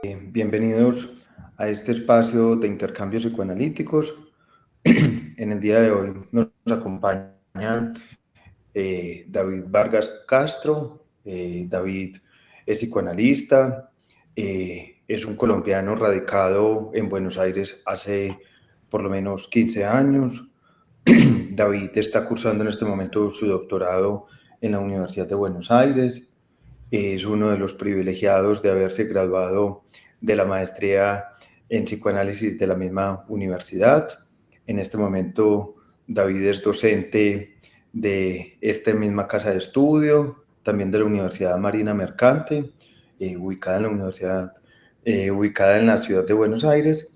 Bienvenidos a este espacio de intercambios psicoanalíticos. En el día de hoy nos acompaña David Vargas Castro. David es psicoanalista, es un colombiano radicado en Buenos Aires hace por lo menos 15 años. David está cursando en este momento su doctorado en la Universidad de Buenos Aires. Es uno de los privilegiados de haberse graduado de la maestría en psicoanálisis de la misma universidad. En este momento, David es docente de esta misma casa de estudio, también de la Universidad Marina Mercante, ubicada en la ciudad de Buenos Aires.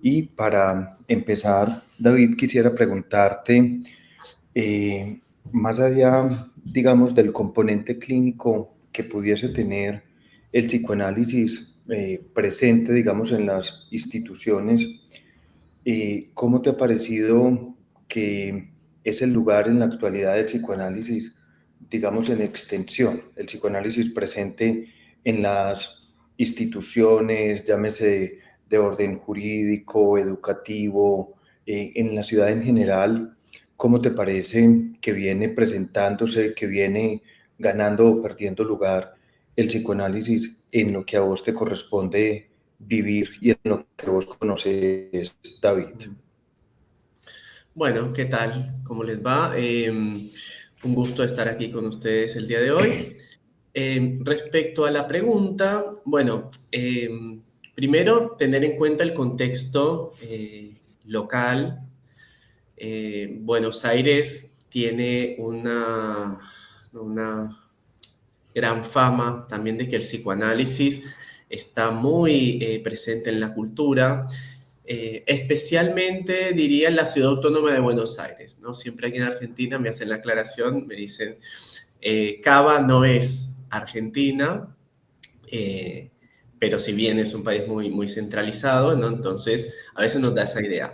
Y para empezar, David, quisiera preguntarte, más allá, digamos, del componente clínico que pudiese tener el psicoanálisis presente, digamos, en las instituciones, ¿cómo te ha parecido que es el lugar en la actualidad del psicoanálisis, digamos, en extensión, el psicoanálisis presente en las instituciones, llámese de orden jurídico, educativo, en la ciudad en general? ¿Cómo te parece que viene presentándose, que viene ganando o perdiendo lugar el psicoanálisis en lo que a vos te corresponde vivir y en lo que vos conoces, David? Bueno, ¿qué tal? ¿Cómo les va? Un gusto estar aquí con ustedes el día de hoy. Respecto a la pregunta, bueno, primero tener en cuenta el contexto local. Buenos Aires tiene una gran fama también de que el psicoanálisis está muy presente en la cultura. Especialmente diría en la ciudad autónoma de Buenos Aires, ¿no? Siempre aquí en Argentina me hacen la aclaración, me dicen, Cava no es Argentina, eh, pero si bien es un país muy centralizado, ¿no? Entonces a veces nos da esa idea.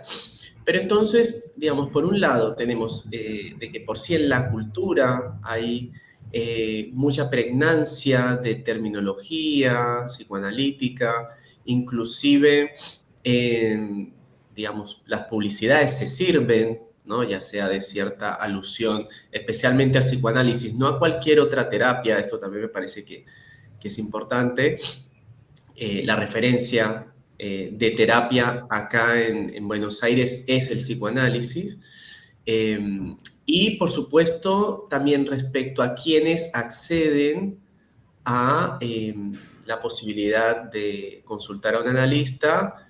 Pero entonces, digamos, por un lado tenemos de que por sí en la cultura hay mucha pregnancia de terminología psicoanalítica, inclusive, digamos, las publicidades se sirven, ¿no? Ya sea de cierta alusión, especialmente al psicoanálisis, no a cualquier otra terapia, esto también me parece que es importante. La referencia de terapia acá en Buenos Aires es el psicoanálisis. Eh, y por supuesto, también respecto a quienes acceden a la posibilidad de consultar a un analista,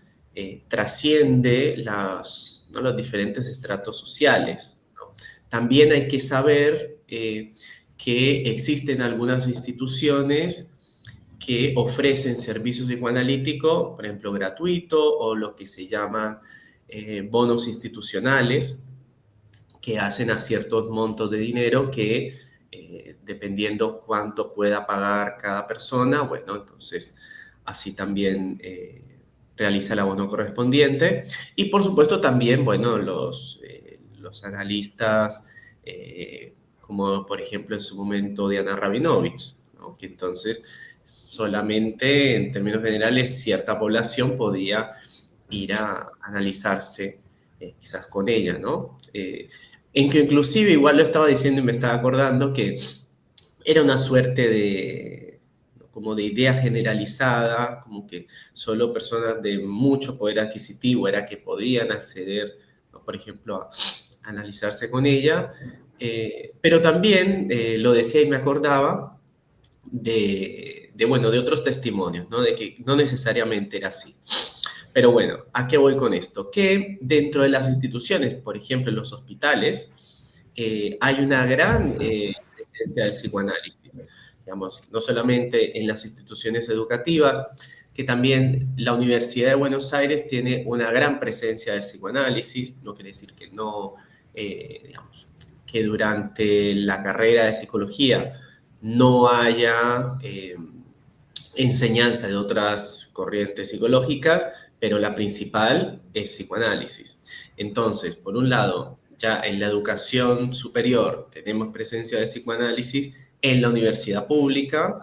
trasciende ¿no? los diferentes estratos sociales, ¿no? También hay que saber que existen algunas instituciones que ofrecen servicios psicoanalíticos, por ejemplo, gratuito o lo que se llaman bonos institucionales, que hacen a ciertos montos de dinero que, dependiendo cuánto pueda pagar cada persona, bueno, entonces así también realiza el abono correspondiente. Y por supuesto también, bueno, los analistas, como por ejemplo en su momento Diana Rabinovich, ¿no? Que entonces solamente en términos generales cierta población podía ir a analizarse quizás con ella, ¿no? En que inclusive, igual lo estaba diciendo y me estaba acordando, que era una suerte de, como de idea generalizada, como que solo personas de mucho poder adquisitivo era que podían acceder, ¿no? Por ejemplo, a analizarse con ella. Pero también lo decía y me acordaba bueno, de otros testimonios, ¿no? De que no necesariamente era así. Pero bueno, ¿a qué voy con esto? Que dentro de las instituciones, por ejemplo, en los hospitales, hay una gran presencia del psicoanálisis. Digamos, no solamente en las instituciones educativas, que también la Universidad de Buenos Aires tiene una gran presencia del psicoanálisis, no quiere decir que no, digamos, que durante la carrera de psicología no haya enseñanza de otras corrientes psicológicas, pero la principal es psicoanálisis. Entonces, por un lado, ya en la educación superior tenemos presencia de psicoanálisis en la universidad pública,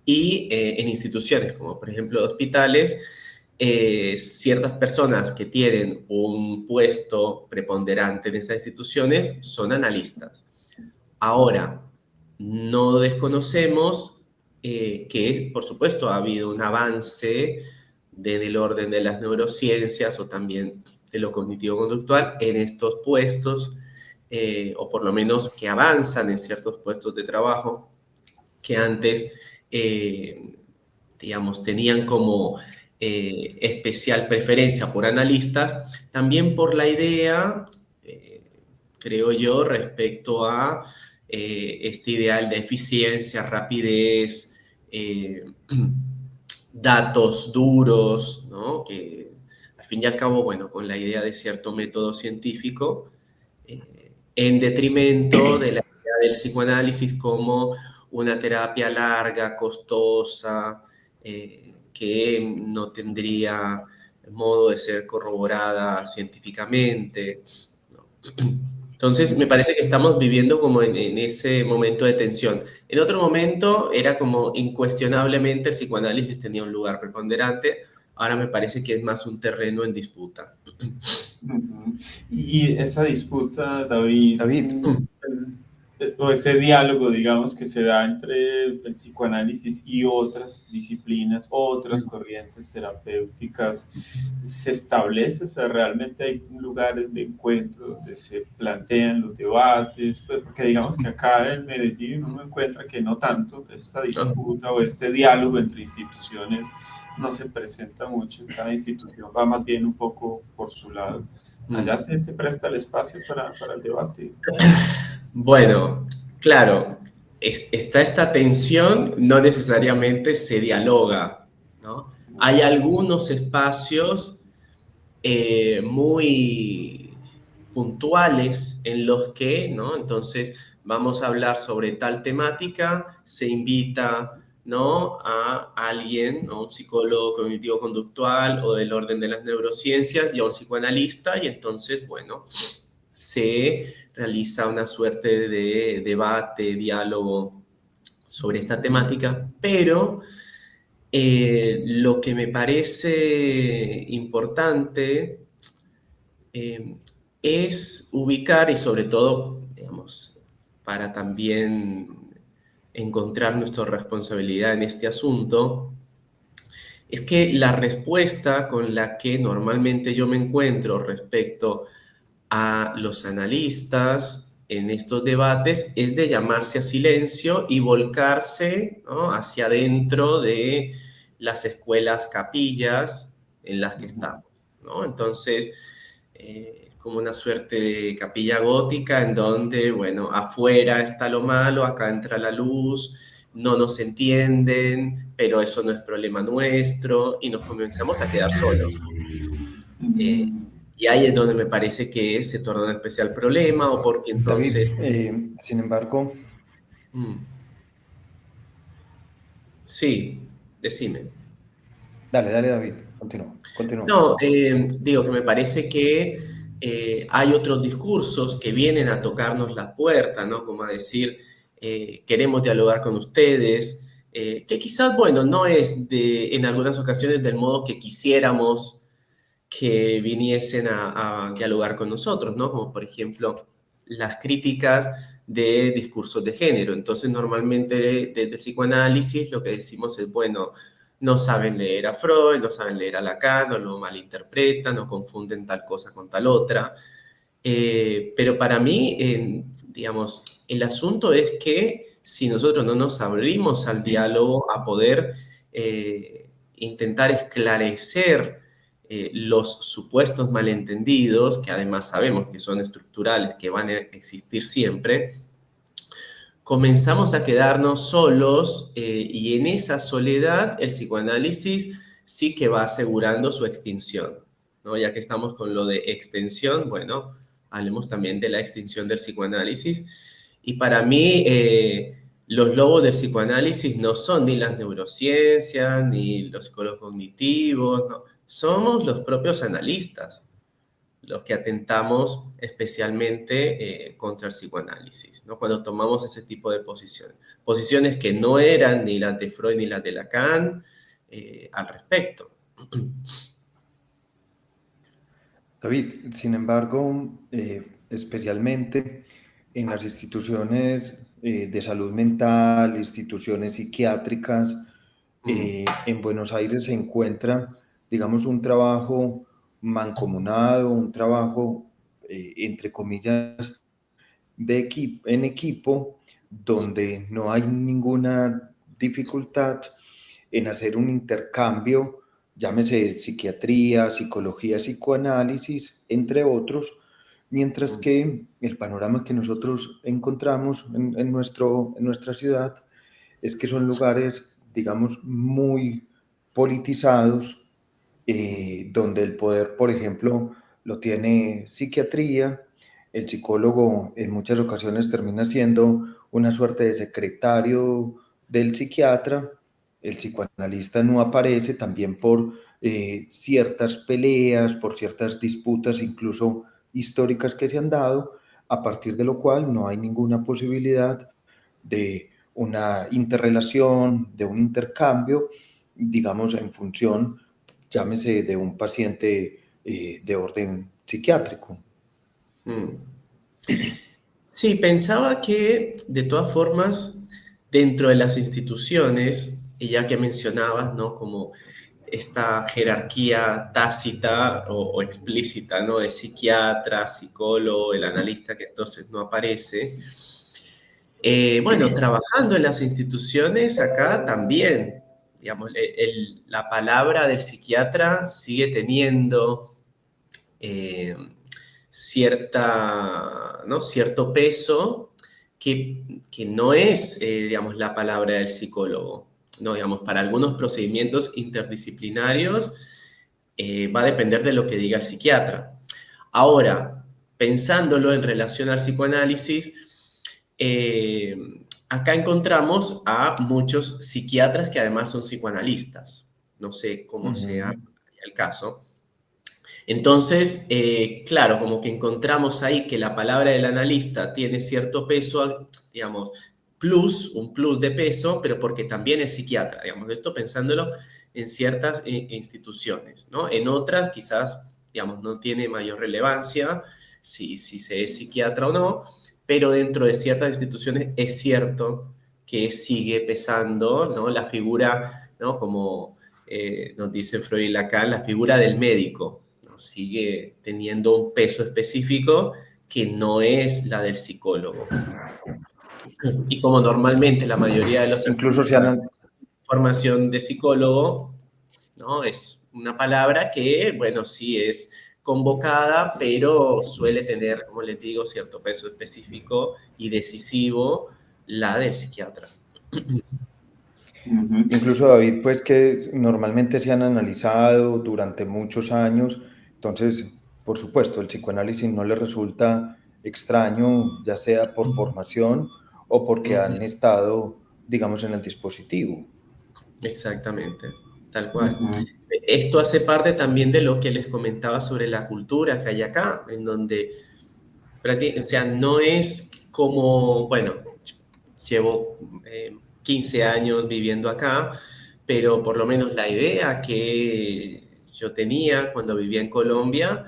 Y en instituciones como por ejemplo hospitales, ciertas personas que tienen un puesto preponderante en estas instituciones son analistas. Ahora, no desconocemos que, por supuesto, ha habido un avance en el orden de las neurociencias o también de lo cognitivo-conductual en estos puestos, o por lo menos que avanzan en ciertos puestos de trabajo que antes, digamos, tenían como especial preferencia por analistas, también por la idea, creo yo, respecto a este ideal de eficiencia, rapidez, datos duros, ¿no? Que al fin y al cabo, bueno, con la idea de cierto método científico, en detrimento de la idea del psicoanálisis como una terapia larga, costosa, que no tendría modo de ser corroborada científicamente, ¿no? Entonces, me parece que estamos viviendo como en ese momento de tensión. En otro momento era como incuestionablemente el psicoanálisis tenía un lugar preponderante, ahora me parece que es más un terreno en disputa. Ujú. Y esa disputa, David, David, o ese diálogo, digamos, que se da entre el psicoanálisis y otras disciplinas, otras corrientes terapéuticas, se establece, o sea, realmente hay lugares de encuentro donde se plantean los debates, pues, porque digamos que acá en Medellín uno encuentra que no tanto esta disputa o este diálogo entre instituciones no se presenta mucho, cada institución va más bien un poco por su lado. Allá se presta el espacio para el debate. Bueno, claro, está esta tensión, no necesariamente se dialoga, ¿no? Hay algunos espacios muy puntuales en los que, ¿no? Entonces, vamos a hablar sobre tal temática, se invita, ¿no? A alguien, ¿no? Un psicólogo cognitivo-conductual o del orden de las neurociencias y a un psicoanalista, y entonces, bueno, se realiza una suerte de debate, diálogo sobre esta temática, pero lo que me parece importante es ubicar y sobre todo, digamos, para también encontrar nuestra responsabilidad en este asunto, es que la respuesta con la que normalmente yo me encuentro respecto a los analistas en estos debates es de llamarse a silencio y volcarse, ¿no? Hacia adentro de las escuelas capillas en las que estamos, ¿no? Entonces, como una suerte de capilla gótica en donde, bueno, afuera está lo malo, acá entra la luz, no nos entienden, pero eso no es problema nuestro, y nos comenzamos a quedar solos. Eh, y ahí es donde me parece que se torna un especial problema, o porque David, entonces... sin embargo, mm, sí, decime. dale, dale, David, continúa, continúa. No, digo que me parece que hay otros discursos que vienen a tocarnos la puerta, ¿no? Como a decir, queremos dialogar con ustedes, que quizás, bueno, no es en algunas ocasiones del modo que quisiéramos que viniesen a dialogar con nosotros, ¿no? Como por ejemplo las críticas de discursos de género. Entonces, normalmente desde el psicoanálisis lo que decimos es, bueno, no saben leer a Freud, no saben leer a Lacan, o lo malinterpretan, o confunden tal cosa con tal otra. Pero para mí, digamos, el asunto es que si nosotros no nos abrimos al diálogo, a poder intentar esclarecer los supuestos malentendidos, que además sabemos que son estructurales, que van a existir siempre, comenzamos a quedarnos solos, y en esa soledad el psicoanálisis sí que va asegurando su extinción, ¿no? Ya que estamos con lo de extensión, bueno, hablemos también de la extinción del psicoanálisis. Y para mí, los lobos del psicoanálisis no son ni las neurociencias, ni los psicólogos cognitivos, no. Somos los propios analistas los que atentamos especialmente contra el psicoanálisis, ¿no? Cuando tomamos ese tipo de posiciones. Posiciones que no eran ni las de Freud ni las de Lacan al respecto. David, sin embargo, especialmente en las instituciones de salud mental, instituciones psiquiátricas, en Buenos Aires se encuentra, digamos, un trabajo mancomunado, un trabajo, entre comillas, en equipo, donde no hay ninguna dificultad en hacer un intercambio, llámese psiquiatría, psicología, psicoanálisis, entre otros, mientras que el panorama que nosotros encontramos en nuestra ciudad es que son lugares, digamos, muy politizados, donde el poder, por ejemplo, lo tiene psiquiatría, el psicólogo en muchas ocasiones termina siendo una suerte de secretario del psiquiatra, el psicoanalista no aparece también por ciertas peleas, por ciertas disputas, incluso históricas que se han dado, a partir de lo cual no hay ninguna posibilidad de una interrelación, de un intercambio, digamos, en función, llámese, de un paciente de orden psiquiátrico. Sí, pensaba que de todas formas, dentro de las instituciones, y ya que mencionabas, ¿no? Como esta jerarquía tácita o explícita, ¿no? De psiquiatra, psicólogo, el analista que entonces no aparece. Bueno, trabajando en las instituciones acá también, digamos, la palabra del psiquiatra sigue teniendo cierto peso que no es, digamos, la palabra del psicólogo. No, digamos, para algunos procedimientos interdisciplinarios va a depender de lo que diga el psiquiatra. Ahora, pensándolo en relación al psicoanálisis, acá encontramos a muchos psiquiatras que además son psicoanalistas. No sé cómo sea el caso. Entonces, claro, como que encontramos ahí que la palabra del analista tiene cierto peso, digamos, un plus de peso, pero porque también es psiquiatra, digamos, esto pensándolo en ciertas instituciones, ¿no? En otras quizás, digamos, no tiene mayor relevancia si se es psiquiatra o no, pero dentro de ciertas instituciones es cierto que sigue pesando, ¿no? La figura, ¿no? Como nos dice Freud y Lacan, la figura del médico, ¿no? Sigue teniendo un peso específico que no es la del psicólogo. Y como normalmente la mayoría de los Incluso formación de psicólogo, ¿no? Es una palabra que, bueno, sí es convocada, pero suele tener, como les digo, cierto peso específico y decisivo la del psiquiatra. Incluso, David, pues que normalmente se han analizado durante muchos años, entonces, por supuesto, el psicoanálisis no le resulta extraño, ya sea por formación o porque han estado, digamos, en el dispositivo. Exactamente, tal cual. Esto hace parte también de lo que les comentaba sobre la cultura que hay acá, en donde, o sea, no es como, bueno, llevo 15 años viviendo acá, pero por lo menos la idea que yo tenía cuando vivía en Colombia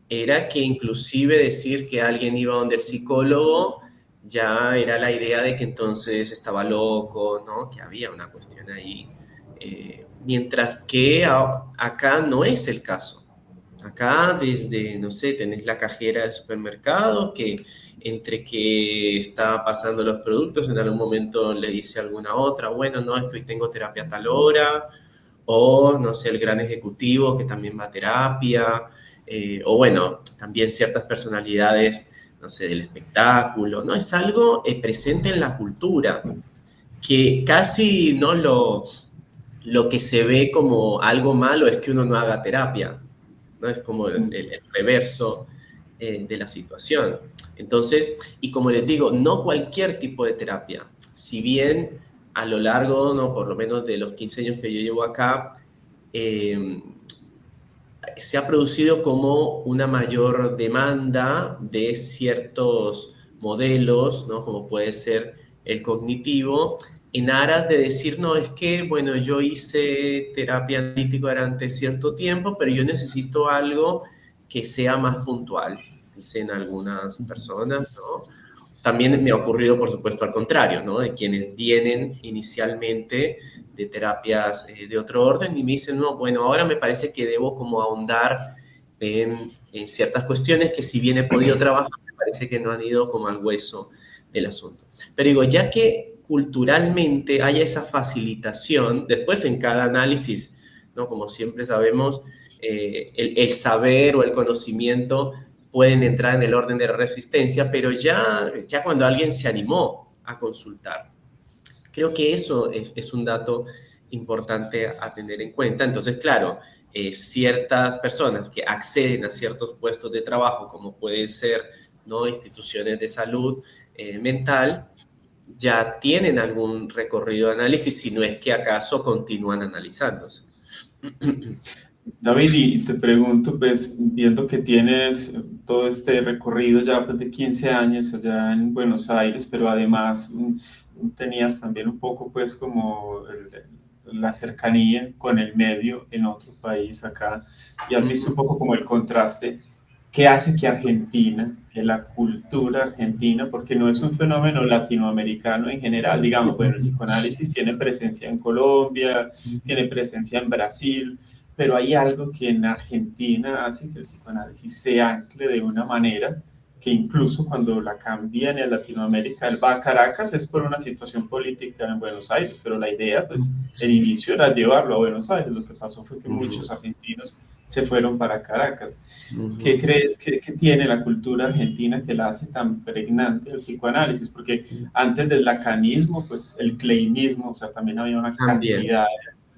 era que inclusive decir que alguien iba donde el psicólogo ya era la idea de que entonces estaba loco, ¿no? Que había una cuestión ahí. Mientras que acá no es el caso. Acá desde, no sé, tenés la cajera del supermercado que entre que está pasando los productos, en algún momento le dice a alguna otra, bueno, no, es que hoy tengo terapia a tal hora, o no sé, el gran ejecutivo que también va a terapia, o bueno, también ciertas personalidades, no sé, del espectáculo, ¿no? Es algo presente en la cultura, que casi no lo que se ve como algo malo es que uno no haga terapia, ¿no? Es como el reverso de la situación. Entonces, y como les digo, no cualquier tipo de terapia. Si bien a lo largo, no, por lo menos de los 15 años que yo llevo acá, se ha producido como una mayor demanda de ciertos modelos, ¿no? Como puede ser el cognitivo, en aras de decir, no, es que, bueno, yo hice terapia analítica durante cierto tiempo, pero yo necesito algo que sea más puntual, dicen algunas personas, ¿no? También me ha ocurrido, por supuesto, al contrario, ¿no? De quienes vienen inicialmente de terapias de otro orden y me dicen, no, bueno, ahora me parece que debo como ahondar en ciertas cuestiones que si bien he podido trabajar, me parece que no han ido como al hueso del asunto. Pero digo, ya que culturalmente haya esa facilitación, después en cada análisis, ¿no? Como siempre sabemos, el saber o el conocimiento pueden entrar en el orden de resistencia, pero ya cuando alguien se animó a consultar, creo que eso es un dato importante a tener en cuenta. Entonces, claro, ciertas personas que acceden a ciertos puestos de trabajo, como pueden ser, ¿no?, instituciones de salud mental, ya tienen algún recorrido de análisis, si no es que acaso continúan analizándose. David, y te pregunto, pues, viendo que tienes todo este recorrido ya pues, de 15 años allá en Buenos Aires, pero además tenías también un poco, pues, como la cercanía con el medio en otro país acá, y has visto un poco como el contraste. ¿Qué hace que Argentina, que la cultura argentina, porque no es un fenómeno latinoamericano en general, digamos, bueno, el psicoanálisis tiene presencia en Colombia, tiene presencia en Brasil, pero hay algo que en Argentina hace que el psicoanálisis se ancle de una manera que incluso cuando la cambian en Latinoamérica, él va a Caracas, es por una situación política en Buenos Aires, pero la idea, pues, el inicio era llevarlo a Buenos Aires. Lo que pasó fue que muchos argentinos se fueron para Caracas. ¿Qué crees que tiene la cultura argentina que la hace tan pregnante el psicoanálisis? Porque antes del lacanismo, pues el kleinismo, o sea, también había una cantidad.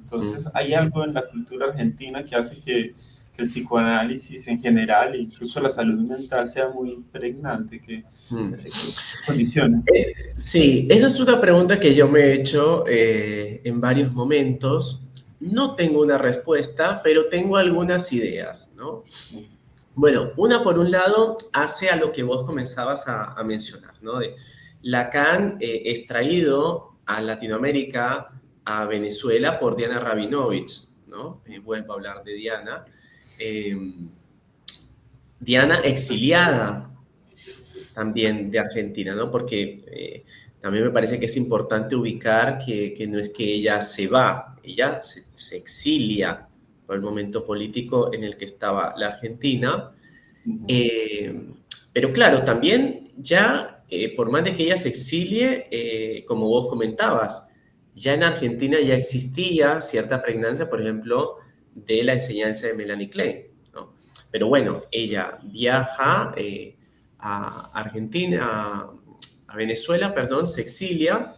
Entonces, hay algo en la cultura argentina que hace que el psicoanálisis en general, incluso la salud mental, sea muy pregnante. ¿Qué condiciones? Sí, esa es una pregunta que yo me he hecho en varios momentos. No tengo una respuesta, pero tengo algunas ideas, ¿no? Bueno, una por un lado hace a lo que vos comenzabas a mencionar, ¿no? Lacan es traído a Latinoamérica, a Venezuela, por Diana Rabinovich, ¿no? Vuelvo a hablar de Diana. Diana exiliada también de Argentina, ¿no? Porque también me parece que es importante ubicar que no es que ella se va, ella se exilia por el momento político en el que estaba la Argentina. Pero claro, también ya, por más de que ella se exilie, como vos comentabas, ya en Argentina ya existía cierta pregnancia, por ejemplo, de la enseñanza de Melanie Klein, ¿no? Pero bueno, ella viaja a Argentina, a Venezuela, perdón, se exilia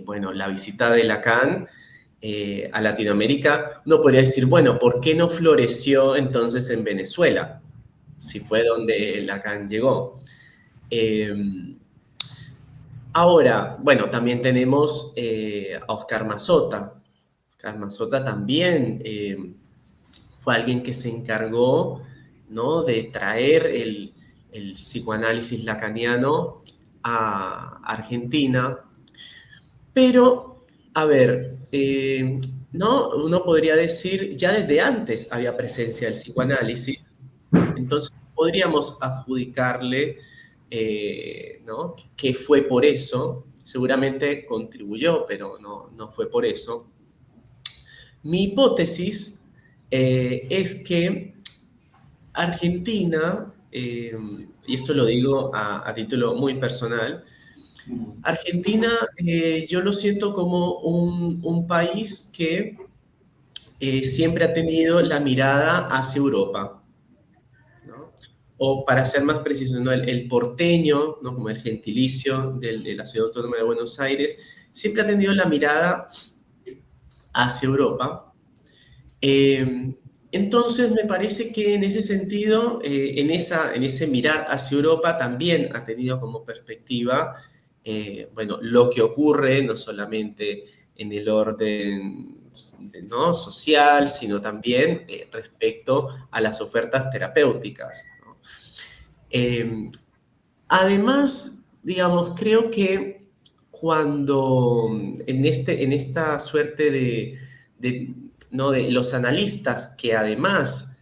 bueno, la visita de Lacan a Latinoamérica, uno podría decir, bueno, ¿por qué no floreció entonces en Venezuela? Si fue donde Lacan llegó. Ahora, bueno, también tenemos a Oscar Mazota. Oscar Mazota también fue alguien que se encargó, ¿no?, de traer el psicoanálisis lacaniano a Argentina. Pero, a ver, ¿no? Uno podría decir, ya desde antes había presencia del psicoanálisis, entonces podríamos adjudicarle, ¿no?, que fue por eso, seguramente contribuyó, pero no fue por eso. Mi hipótesis es que Argentina, y esto lo digo a título muy personal, Argentina yo lo siento como un país que siempre ha tenido la mirada hacia Europa, ¿no? O para ser más preciso, ¿no?, el porteño, ¿no?, como el gentilicio de la Ciudad Autónoma de Buenos Aires, siempre ha tenido la mirada hacia Europa. Entonces me parece que en ese sentido, en ese mirar hacia Europa también ha tenido como perspectiva, bueno, lo que ocurre no solamente en el orden ¿no? social, sino también respecto a las ofertas terapéuticas, ¿no? Además, digamos, creo que cuando en esta suerte de, ¿no? de los analistas que además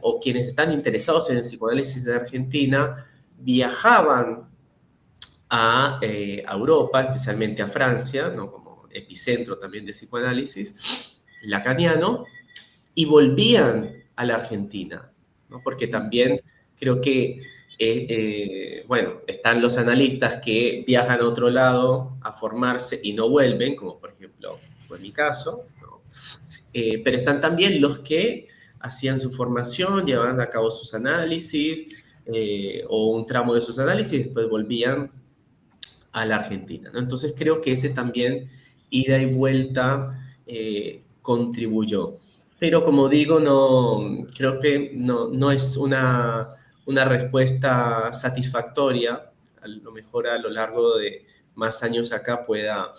o quienes están interesados en el psicoanálisis de Argentina viajaban a Europa, especialmente a Francia, ¿no? como epicentro también de psicoanálisis lacaniano, y volvían a la Argentina, ¿no? Porque también creo que, bueno, están los analistas que viajan a otro lado a formarse y no vuelven, como por ejemplo fue mi caso, ¿no? Pero están también los que hacían su formación, llevaban a cabo sus análisis o un tramo de sus análisis y después volvían a la Argentina, ¿no? Entonces creo que ese también, ida y vuelta, contribuyó. Pero como digo, no, creo que no es una respuesta satisfactoria. A lo mejor a lo largo de más años acá pueda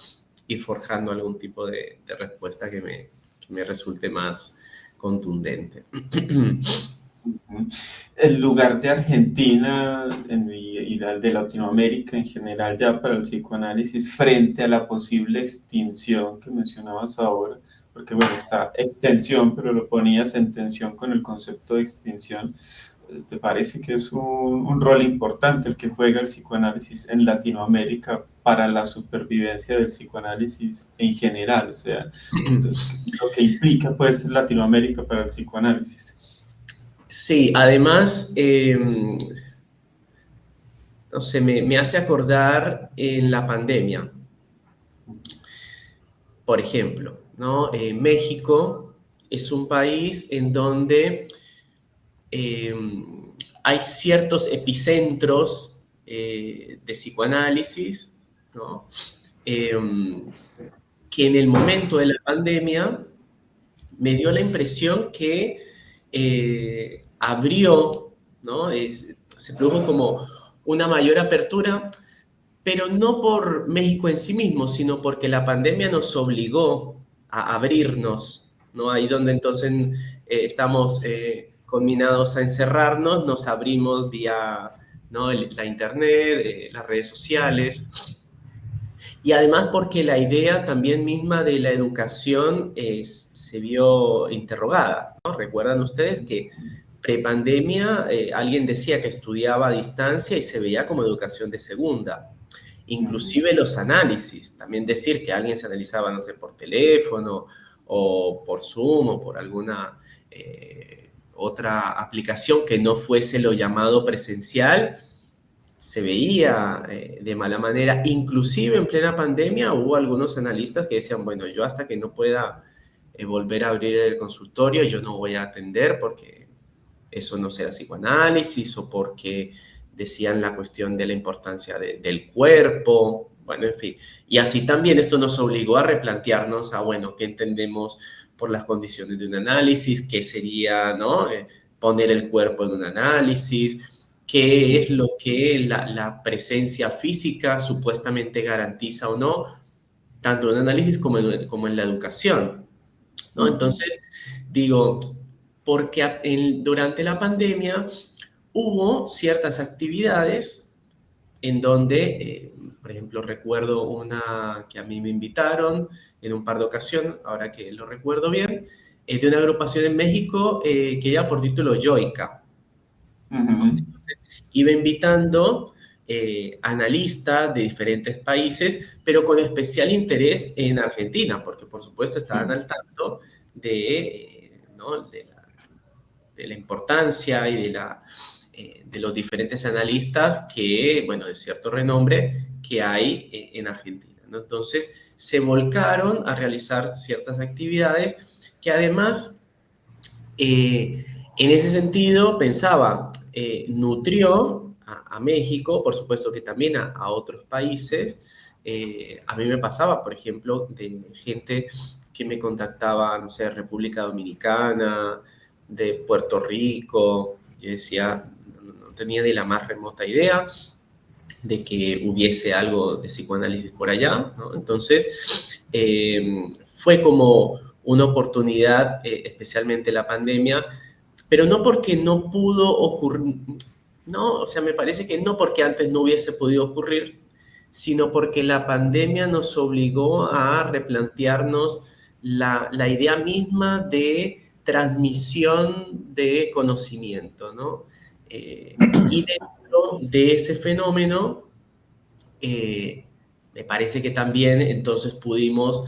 ir forjando algún tipo de respuesta que me resulte más contundente. El lugar de Argentina y de Latinoamérica en general ya para el psicoanálisis frente a la posible extinción que mencionabas ahora, porque bueno, está extensión, pero lo ponías en tensión con el concepto de extinción. ¿Te parece que es un rol importante el que juega el psicoanálisis en Latinoamérica para la supervivencia del psicoanálisis en general? O sea, lo que implica pues Latinoamérica para el psicoanálisis. Sí, además, no sé, me hace acordar en la pandemia, por ejemplo, ¿no? México es un país en donde eh, hay ciertos epicentros de psicoanálisis, ¿no? Eh, que en el momento de la pandemia me dio la impresión que abrió, ¿no? Se produjo como una mayor apertura, pero no por México en sí mismo, sino porque la pandemia nos obligó a abrirnos, ¿no? Ahí donde entonces estamos conminados a encerrarnos, nos abrimos vía, ¿no? la internet, las redes sociales, y además porque la idea también misma de la educación se vio interrogada, ¿no? Recuerdan ustedes que prepandemia alguien decía que estudiaba a distancia y se veía como educación de segunda. Inclusive los análisis, también decir que alguien se analizaba, no sé, por teléfono o por Zoom o por alguna otra aplicación que no fuese lo llamado presencial, se veía de mala manera. Inclusive en plena pandemia hubo algunos analistas que decían, bueno, yo hasta que no pueda volver a abrir el consultorio, yo no voy a atender porque eso no será psicoanálisis o porque decían la cuestión de la importancia del cuerpo, bueno, en fin. Y así también esto nos obligó a replantearnos a, bueno, ¿qué entendemos por las condiciones de un análisis? ¿Qué sería, no? Poner el cuerpo en un análisis. ¿Qué es lo que la presencia física supuestamente garantiza o no, tanto en el análisis como en la educación, ¿no? Entonces, digo, porque durante la pandemia hubo ciertas actividades en donde, por ejemplo, recuerdo una que a mí me invitaron en un par de ocasiones, ahora que lo recuerdo bien, de una agrupación en México que lleva por título Yoica. Entonces, iba invitando analistas de diferentes países, pero con especial interés en Argentina, porque por supuesto estaban al tanto ¿no? de la importancia y de los diferentes analistas que, bueno, de cierto renombre que hay en Argentina, ¿no? Entonces, se volcaron a realizar ciertas actividades que además, en ese sentido, pensaba, nutrió a México, por supuesto que también a otros países. A mí me pasaba, por ejemplo, de gente que me contactaba, no sé, República Dominicana, de Puerto Rico. Yo decía, no tenía ni la más remota idea. de que hubiese algo de psicoanálisis por allá, ¿no? Entonces, fue como una oportunidad, especialmente la pandemia, pero no porque no pudo ocurrir, no, o sea, me parece que no porque antes no hubiese podido ocurrir, sino porque la pandemia nos obligó a replantearnos la idea misma de transmisión de conocimiento, ¿no? Y dentro de ese fenómeno, eh, me parece que también entonces pudimos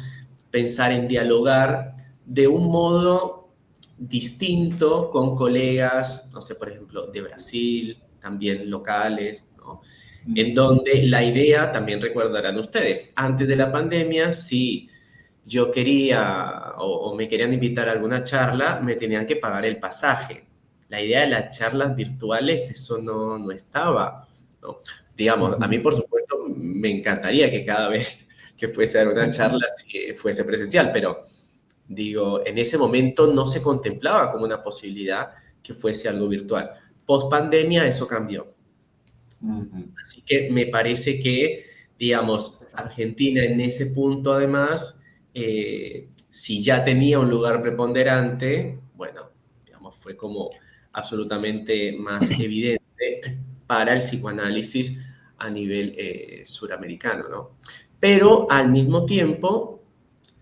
pensar en dialogar de un modo distinto con colegas, no sé, por ejemplo, de Brasil, también locales, ¿no? En donde la idea, también recordarán ustedes, antes de la pandemia, si yo quería o me querían invitar a alguna charla, me tenían que pagar el pasaje. La idea de las charlas virtuales, eso no estaba, ¿no? Digamos, a mí, por supuesto, me encantaría que cada vez que fuese a dar una charla fuese presencial, pero digo, en ese momento no se contemplaba como una posibilidad que fuese algo virtual. Post pandemia eso cambió. Así que me parece que, digamos, Argentina en ese punto además, si ya tenía un lugar preponderante, bueno, digamos, fue como absolutamente más evidente para el psicoanálisis a nivel suramericano, ¿no? Pero al mismo tiempo,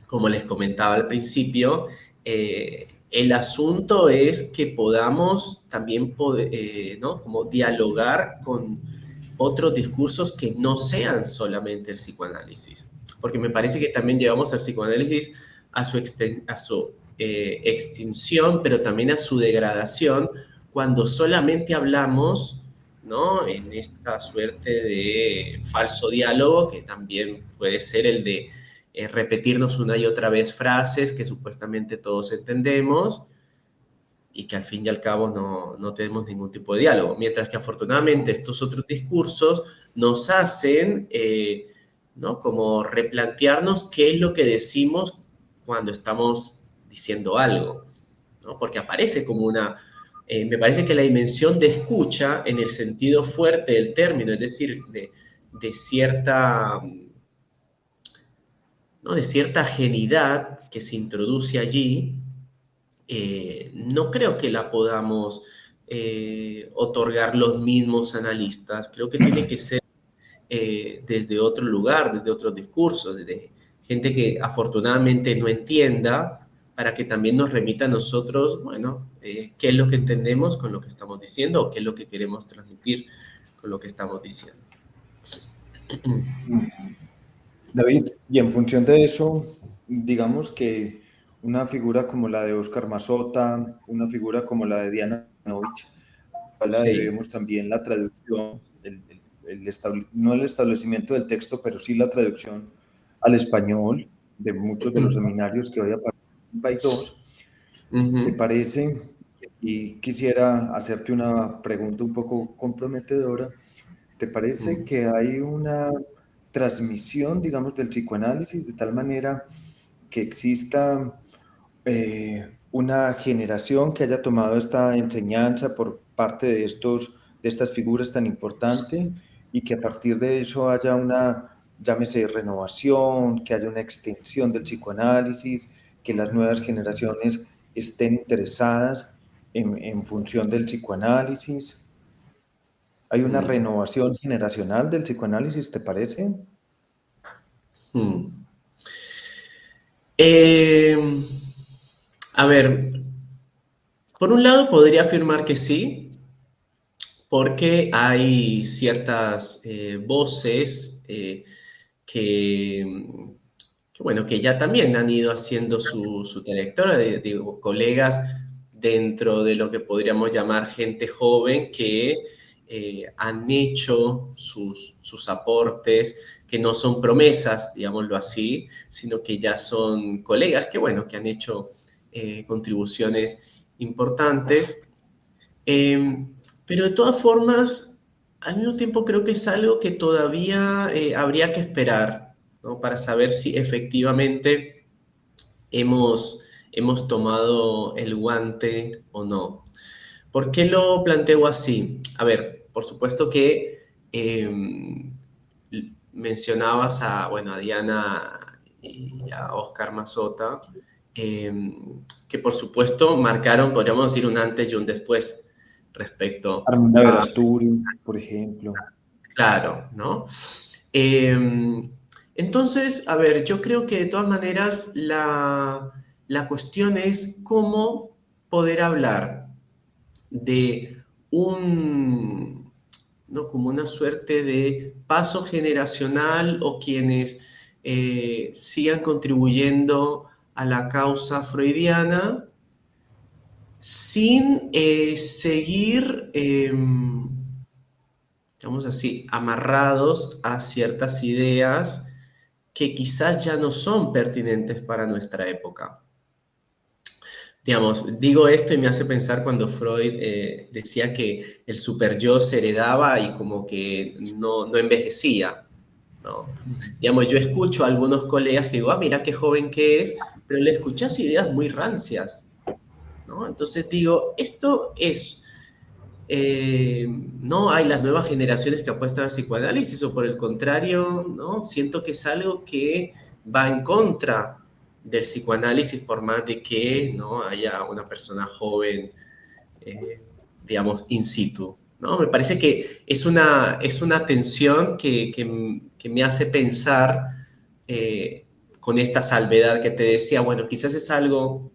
como les comentaba al principio, el asunto es que podamos también ¿no? Como dialogar con otros discursos que no sean solamente el psicoanálisis. Porque me parece que también llevamos al psicoanálisis a su extinción, pero también a su degradación, cuando solamente hablamos, ¿no? En esta suerte de falso diálogo, que también puede ser el de repetirnos una y otra vez frases que supuestamente todos entendemos y que al fin y al cabo no tenemos ningún tipo de diálogo. Mientras que afortunadamente estos otros discursos nos hacen, ¿no? Como replantearnos qué es lo que decimos cuando estamos diciendo algo, ¿no? Porque aparece como una... me parece que la dimensión de escucha en el sentido fuerte del término, es decir, de cierta, ¿no? De cierta ajenidad que se introduce allí, no creo que la podamos otorgar los mismos analistas. Creo que tiene que ser desde otro lugar, desde otros discursos, desde gente que afortunadamente no entienda, para que también nos remita a nosotros, bueno, qué es lo que entendemos con lo que estamos diciendo o qué es lo que queremos transmitir con lo que estamos diciendo. David, y en función de eso, digamos que una figura como la de Óscar Mazota, una figura como la de Diana Novich, a la Sí. debemos también la traducción, no el establecimiento del texto, pero sí la traducción al español de muchos de los seminarios que hoy aparecen en País 2. ¿Te parece? Y quisiera hacerte una pregunta un poco comprometedora. ¿Te parece que hay una transmisión, digamos, del psicoanálisis de tal manera que exista una generación que haya tomado esta enseñanza por parte de estas figuras tan importantes y que a partir de eso haya una, llámese, renovación, que haya una extensión del psicoanálisis, que las nuevas generaciones estén interesadas en función del psicoanálisis? ¿Hay una renovación generacional del psicoanálisis, te parece? A ver, por un lado podría afirmar que sí, porque hay ciertas voces bueno, que ya también han ido haciendo su trayectoria, digo, colegas dentro de lo que podríamos llamar gente joven que han hecho sus aportes, que no son promesas, digámoslo así, sino que ya son colegas que, bueno, que han hecho contribuciones importantes. Pero de todas formas, al mismo tiempo creo que es algo que todavía habría que esperar, ¿no? Para saber si efectivamente hemos tomado el guante o no. ¿Por qué lo planteo así? A ver, por supuesto que mencionabas a Diana y a Oscar Mazota, que por supuesto marcaron, podríamos decir, un antes y un después respecto Armanda a, Verasturi, por ejemplo. claro, ¿no? Entonces, a ver, yo creo que de todas maneras la cuestión es cómo poder hablar de ¿no? como una suerte de paso generacional o quienes sigan contribuyendo a la causa freudiana sin seguir, digamos así, amarrados a ciertas ideas que quizás ya no son pertinentes para nuestra época. Digamos, digo esto y me hace pensar cuando Freud decía que el superyo se heredaba y como que no envejecía, ¿no? Digamos, yo escucho a algunos colegas que digo, mira qué joven que es, pero le escuchas ideas muy rancias, ¿no? Entonces digo, esto es, no hay las nuevas generaciones que apuestan al psicoanálisis o por el contrario, ¿no? Siento que es algo que va en contra del psicoanálisis por más de que no haya una persona joven, eh, digamos, in situ, ¿no? Me parece que es una tensión que me hace pensar con esta salvedad que te decía, bueno, quizás es algo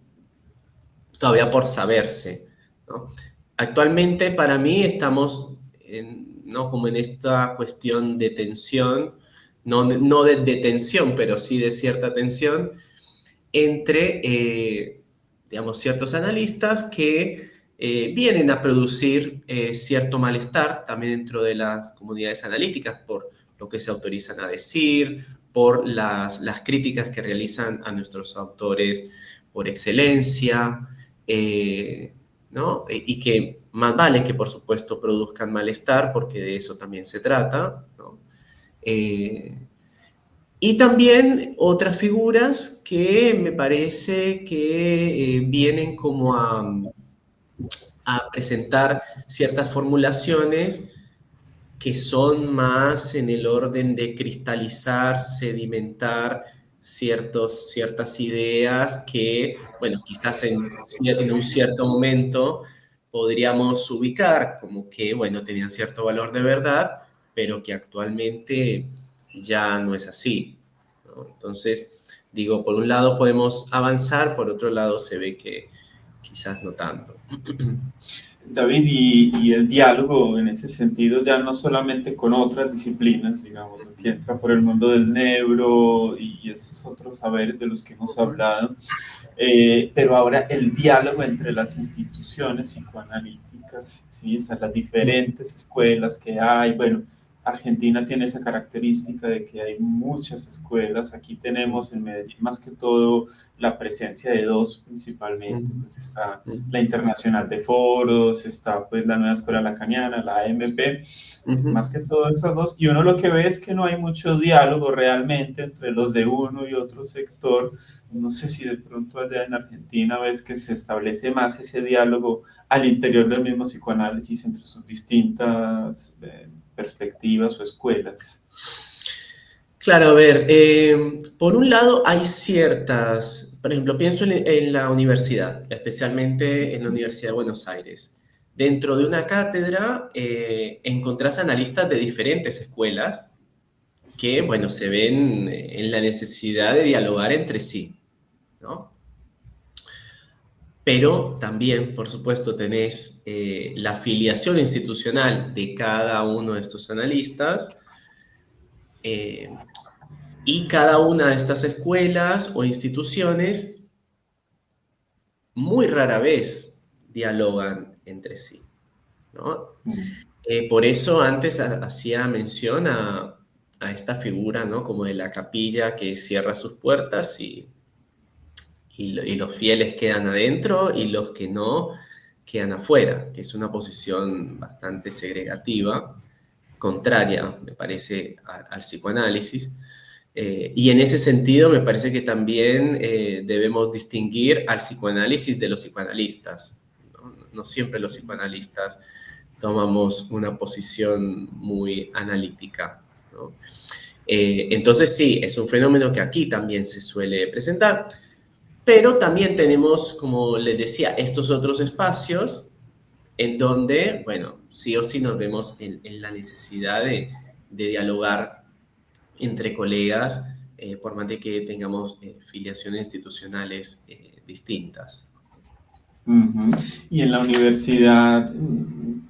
todavía por saberse, ¿no? Actualmente para mí estamos ¿no? como en esta cuestión de tensión, no de tensión, pero sí de cierta tensión entre, digamos, ciertos analistas que vienen a producir cierto malestar también dentro de las comunidades analíticas por lo que se autorizan a decir, por las críticas que realizan a nuestros autores por excelencia, ¿no? Y que más vale que, por supuesto, produzcan malestar, porque de eso también se trata, ¿no? Y también otras figuras que me parece que vienen como a presentar ciertas formulaciones que son más en el orden de cristalizar, sedimentar ciertas ideas que, bueno, quizás en un cierto momento podríamos ubicar como que, bueno, tenían cierto valor de verdad, pero que actualmente ya no es así, ¿no? Entonces, digo, por un lado podemos avanzar, por otro lado se ve que quizás no tanto. David, y el diálogo en ese sentido ya no solamente con otras disciplinas, digamos, lo que entra por el mundo del neuro y estos otros saberes de los que hemos hablado, pero ahora el diálogo entre las instituciones psicoanalíticas, ¿sí? O sea, las diferentes escuelas que hay, bueno, Argentina tiene esa característica de que hay muchas escuelas. Aquí tenemos en Medellín más que todo la presencia de dos principalmente. Pues está la Internacional de Foros, está pues la Nueva Escuela Lacaniana, la AMP, más que todo esas dos. Y uno lo que ve es que no hay mucho diálogo realmente entre los de uno y otro sector. No sé si de pronto allá en Argentina ves que se establece más ese diálogo al interior del mismo psicoanálisis entre sus distintas perspectivas o escuelas. Claro, a ver, por un lado hay ciertas, por ejemplo, pienso en la universidad, especialmente en la Universidad de Buenos Aires. Dentro de una cátedra encontrás analistas de diferentes escuelas que, bueno, se ven en la necesidad de dialogar entre sí, ¿no? Pero también, por supuesto, tenés la afiliación institucional de cada uno de estos analistas, y cada una de estas escuelas o instituciones muy rara vez dialogan entre sí, ¿no? Por eso antes hacía mención a esta figura, ¿no? Como de la capilla que cierra sus puertas y los fieles quedan adentro y los que no quedan afuera, que es una posición bastante segregativa, contraria, me parece, al psicoanálisis. Y en ese sentido me parece que también debemos distinguir al psicoanálisis de los psicoanalistas, ¿no? No siempre los psicoanalistas tomamos una posición muy analítica, ¿no? Entonces sí, es un fenómeno que aquí también se suele presentar, pero también tenemos, como les decía, estos otros espacios en donde, bueno, sí o sí nos vemos en la necesidad de dialogar entre colegas, por más de que tengamos filiaciones institucionales distintas. Ujú. Y en la universidad,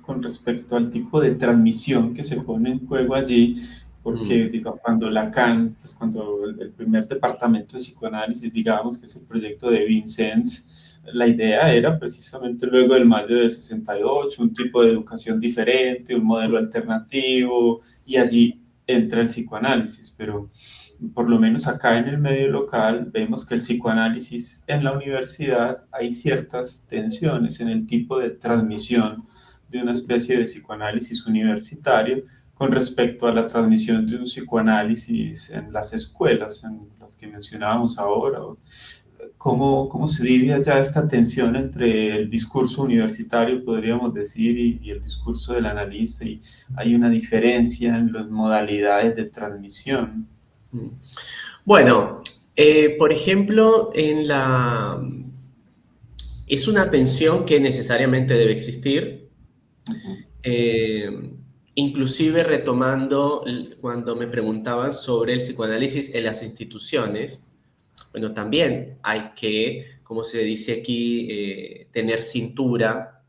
con respecto al tipo de transmisión que se pone en juego allí, porque Mm, digo, cuando Lacan, pues cuando el primer departamento de psicoanálisis, digamos, que es el proyecto de Vincennes, la idea era precisamente luego del mayo del 68, un tipo de educación diferente, un modelo alternativo, y allí entra el psicoanálisis, pero por lo menos acá en el medio local, vemos que el psicoanálisis en la universidad hay ciertas tensiones en el tipo de transmisión de una especie de psicoanálisis universitario con respecto a la transmisión de un psicoanálisis en las escuelas, en las que mencionábamos ahora. ¿Cómo se vive allá esta tensión entre el discurso universitario, podríamos decir, y el discurso del analista? Y hay una diferencia en las modalidades de transmisión. mm. Bueno, por ejemplo, es una tensión que necesariamente debe existir. Ujú. Eh, Inclusive retomando cuando me preguntaban sobre el psicoanálisis en las instituciones, bueno, también hay que, como se dice aquí, tener cintura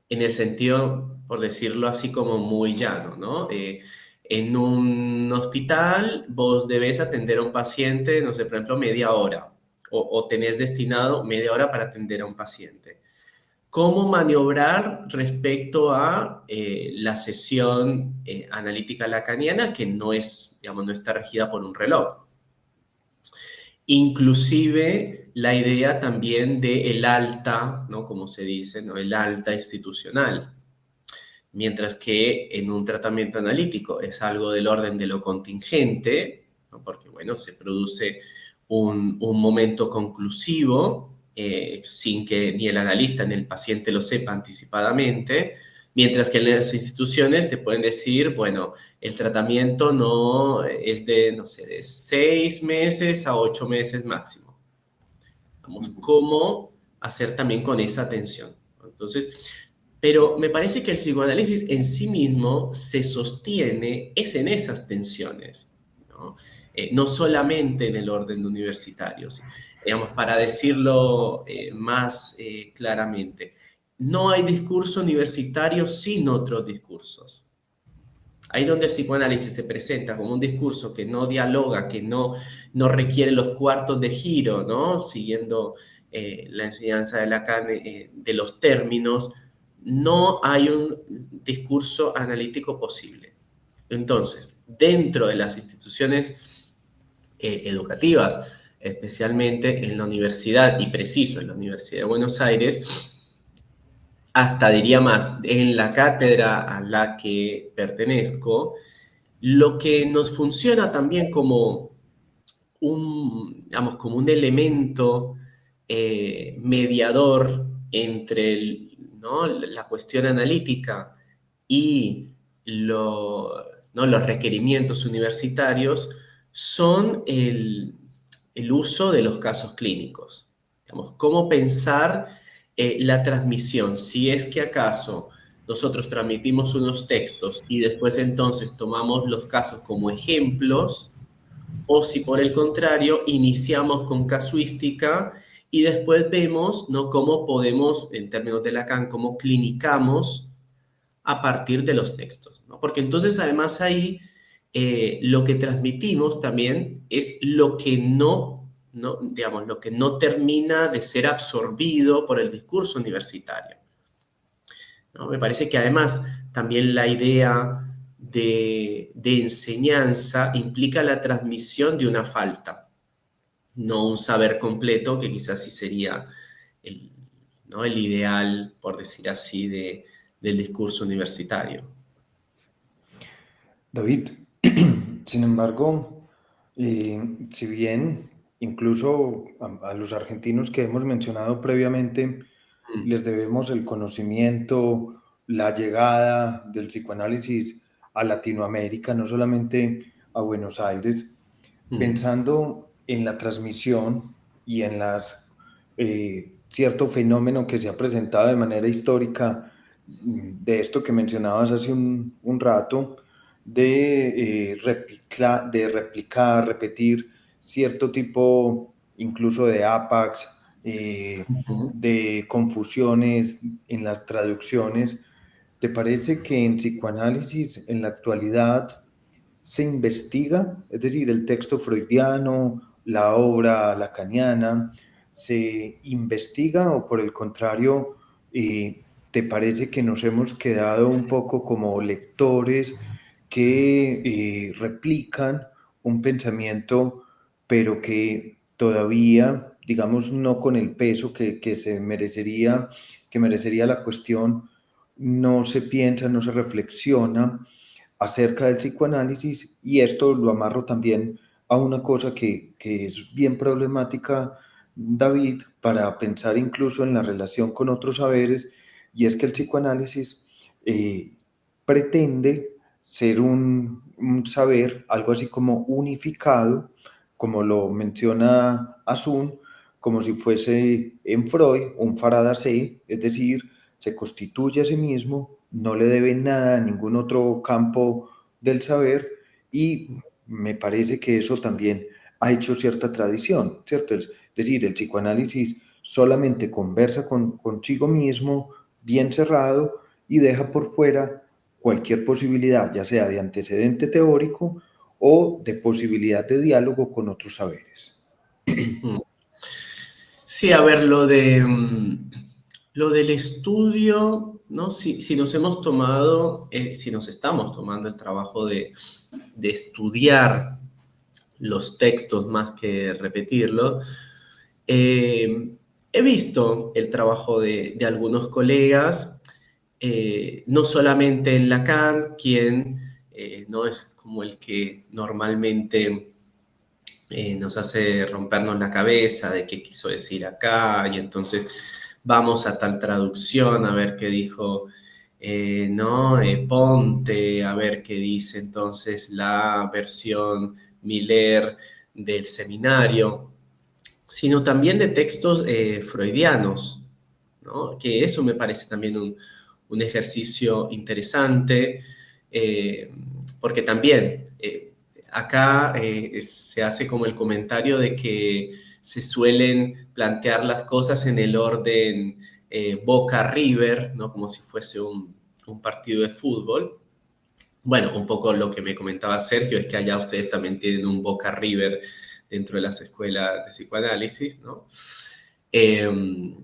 en el sentido, por decirlo así, como muy llano, ¿no? En un hospital vos debes atender a un paciente, no sé, por ejemplo, media hora, o tenés destinado media hora para atender a un paciente. ¿Cómo maniobrar respecto a la sesión analítica lacaniana que no es, digamos, no está regida por un reloj? Inclusive la idea también de el alta, ¿no? Como se dice, ¿no? El alta institucional. Mientras que en un tratamiento analítico es algo del orden de lo contingente, ¿no? Porque, bueno, se produce un momento conclusivo sin que ni el analista ni el paciente lo sepa anticipadamente, mientras que en las instituciones te pueden decir, bueno, el tratamiento no es de, no sé, de 6 meses a 8 meses máximo. Vamos, ¿cómo hacer también con esa tensión? Entonces, pero me parece que el psicoanálisis en sí mismo se sostiene es en esas tensiones, ¿no? No solamente en el orden universitario, sí. Digamos, para decirlo más claramente, no hay discurso universitario sin otros discursos. Ahí donde el psicoanálisis se presenta como un discurso que no dialoga, que no requiere los cuartos de giro, ¿no? Siguiendo la enseñanza de Lacan de los términos, no hay un discurso analítico posible. Entonces, dentro de las instituciones educativas, especialmente en la universidad, y preciso en la Universidad de Buenos Aires, hasta diría más, en la cátedra a la que pertenezco, lo que nos funciona también como digamos, como un elemento mediador entre ¿no? la cuestión analítica y ¿no? los requerimientos universitarios son el uso de los casos clínicos. Digamos, cómo pensar la transmisión, si es que acaso nosotros transmitimos unos textos y después entonces tomamos los casos como ejemplos, o si por el contrario iniciamos con casuística y después vemos, ¿no? Cómo podemos, en términos de Lacan, cómo clinicamos a partir de los textos, ¿no? Porque entonces además ahí lo que transmitimos también es lo que no, digamos, lo que no termina de ser absorbido por el discurso universitario, ¿no? Me parece que además también la idea de enseñanza implica la transmisión de una falta, no un saber completo, que quizás sí sería el, ¿no? el ideal, por decir así, del discurso universitario. David, sin embargo, si bien incluso a los argentinos que hemos mencionado previamente Mm, les debemos el conocimiento la llegada del psicoanálisis a Latinoamérica, no solamente a Buenos Aires, pensando en la transmisión y en cierto fenómeno que se ha presentado de manera histórica de esto que mencionabas hace un rato, de replicar, repetir cierto tipo incluso de APACs, de confusiones en las traducciones. ¿Te parece que en psicoanálisis en la actualidad se investiga, es decir, el texto freudiano, la obra lacaniana, se investiga o por el contrario, te parece que nos hemos quedado un poco como lectores que replican un pensamiento, pero que todavía, digamos, no con el peso que merecería la cuestión, no se piensa, no se reflexiona acerca del psicoanálisis? Y esto lo amarro también a una cosa que es bien problemática, David, para pensar incluso en la relación con otros saberes, y es que el psicoanálisis pretende ser un saber, algo así como unificado, como lo menciona Asun, como si fuese en Freud un Faraday, es decir, se constituye a sí mismo, no le debe nada a ningún otro campo del saber, y me parece que eso también ha hecho cierta tradición, ¿cierto? Es decir, el psicoanálisis solamente conversa consigo mismo, bien cerrado, y deja por fuera cualquier posibilidad, ya sea de antecedente teórico o de posibilidad de diálogo con otros saberes. Sí, a ver, lo del estudio, ¿no? Si nos hemos tomado, si nos estamos tomando el trabajo de estudiar los textos más que repetirlo, he visto el trabajo de algunos colegas, no solamente en Lacan, quien no es como el que normalmente nos hace rompernos la cabeza de qué quiso decir acá, y entonces vamos a tal traducción a ver qué dijo, ¿no? Ponte, a ver qué dice entonces la versión Miller del seminario, sino también de textos freudianos, ¿no? Que eso me parece también un ejercicio interesante, eh, porque también acá se hace como el comentario de que se suelen plantear las cosas en el orden Boca-River, ¿no? Como si fuese un partido de fútbol. Bueno, un poco lo que me comentaba Sergio es que allá ustedes también tienen un Boca River dentro de las escuelas de psicoanálisis, ¿no? Eh,